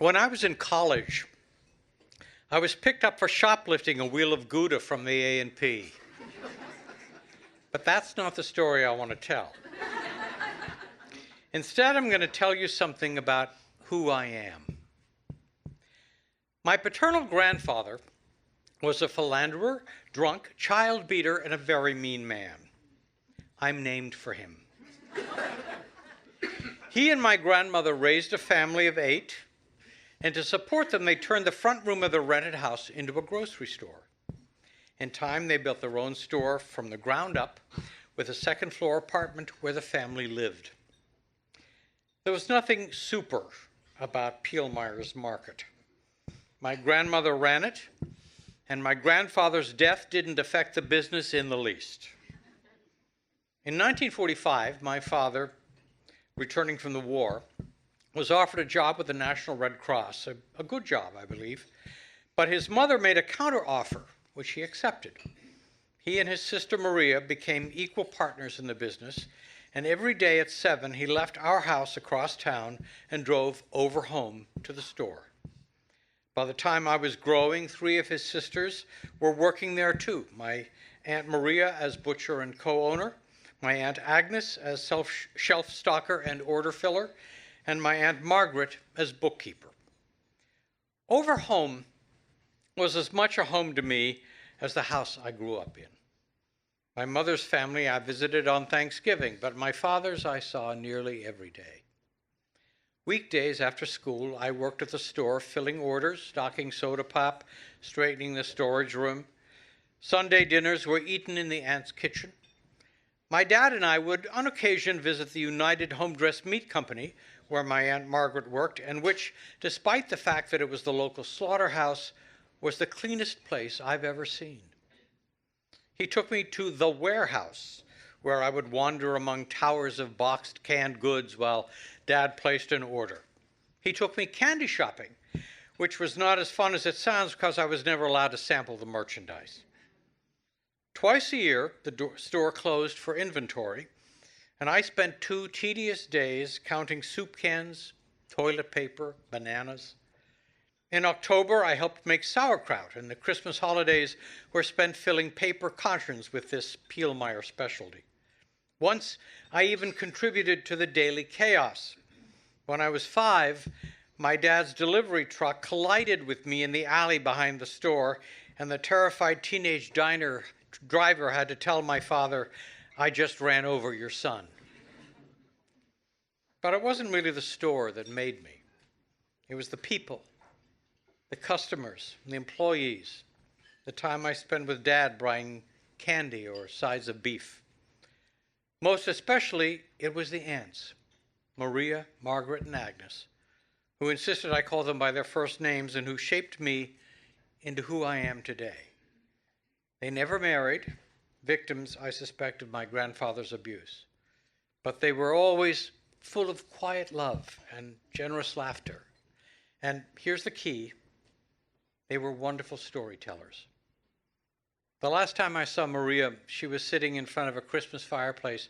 When I was in college, I was picked up for shoplifting a wheel of Gouda from the A&P. But that's not the story I want to tell. Instead, I'm going to tell you something about who I am. My paternal grandfather was a philanderer, drunk, child beater, and a very mean man. I'm named for him. He and my grandmother raised a family of 8, and to support them, they turned the front room of their rented house into a grocery store. In time, they built their own store from the ground up with a second-floor apartment where the family lived. There was nothing super about Pielmeier's Market. My grandmother ran it, and my grandfather's death didn't affect the business in the least. In 1945, my father, returning from the war, was offered a job with the National Red Cross, a good job, I believe, but his mother made a counteroffer, which he accepted. He and his sister Maria became equal partners in the business, and every day at 7, he left our house across town and drove over home to the store. By the time I was growing, 3 of his sisters were working there too. My Aunt Maria as butcher and co-owner, my Aunt Agnes as shelf stocker and order filler, and my Aunt Margaret as bookkeeper. Over home was as much a home to me as the house I grew up in. My mother's family I visited on Thanksgiving, but my father's I saw nearly every day. Weekdays after school, I worked at the store filling orders, stocking soda pop, straightening the storage room. Sunday dinners were eaten in the aunt's kitchen. My dad and I would, on occasion, visit the United Home Dressed Meat Company, where my Aunt Margaret worked, and which, despite the fact that it was the local slaughterhouse, was the cleanest place I've ever seen. He took me to the warehouse, where I would wander among towers of boxed canned goods while Dad placed an order. He took me candy shopping, which was not as fun as it sounds because I was never allowed to sample the merchandise. Twice a year, the store closed for inventory, and I spent 2 tedious days counting soup cans, toilet paper, bananas. In October, I helped make sauerkraut, and the Christmas holidays were spent filling paper cartons with this Pielmeier specialty. Once, I even contributed to the daily chaos. When I was 5, my dad's delivery truck collided with me in the alley behind the store, and the terrified teenage driver had to tell my father, "I just ran over your son." But it wasn't really the store that made me. It was the people, the customers, the employees, the time I spent with Dad buying candy or sides of beef. Most especially, it was the aunts, Maria, Margaret, and Agnes, who insisted I call them by their first names and who shaped me into who I am today. They never married, victims, I suspect, of my grandfather's abuse, but they were always full of quiet love and generous laughter. And here's the key: they were wonderful storytellers. The last time I saw Maria, she was sitting in front of a Christmas fireplace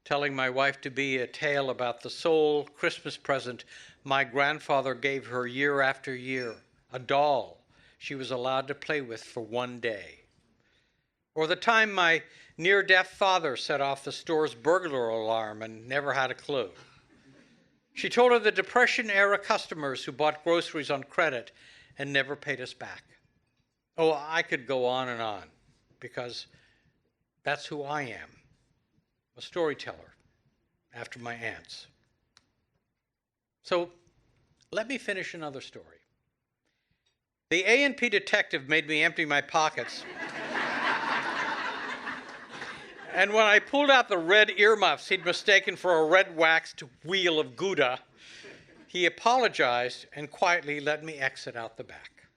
telling my wife-to-be a tale about the sole Christmas present my grandfather gave her year after year, a doll she was allowed to play with for 1 day. Or the time my near-deaf father set off the store's burglar alarm and never had a clue. She told of the Depression-era customers who bought groceries on credit and never paid us back. Oh, I could go on, because that's who I am, a storyteller after my aunts. So let me finish another story. The A&P detective made me empty my pockets. And when I pulled out the red earmuffs he'd mistaken for a red waxed wheel of Gouda, he apologized and quietly let me exit out the back.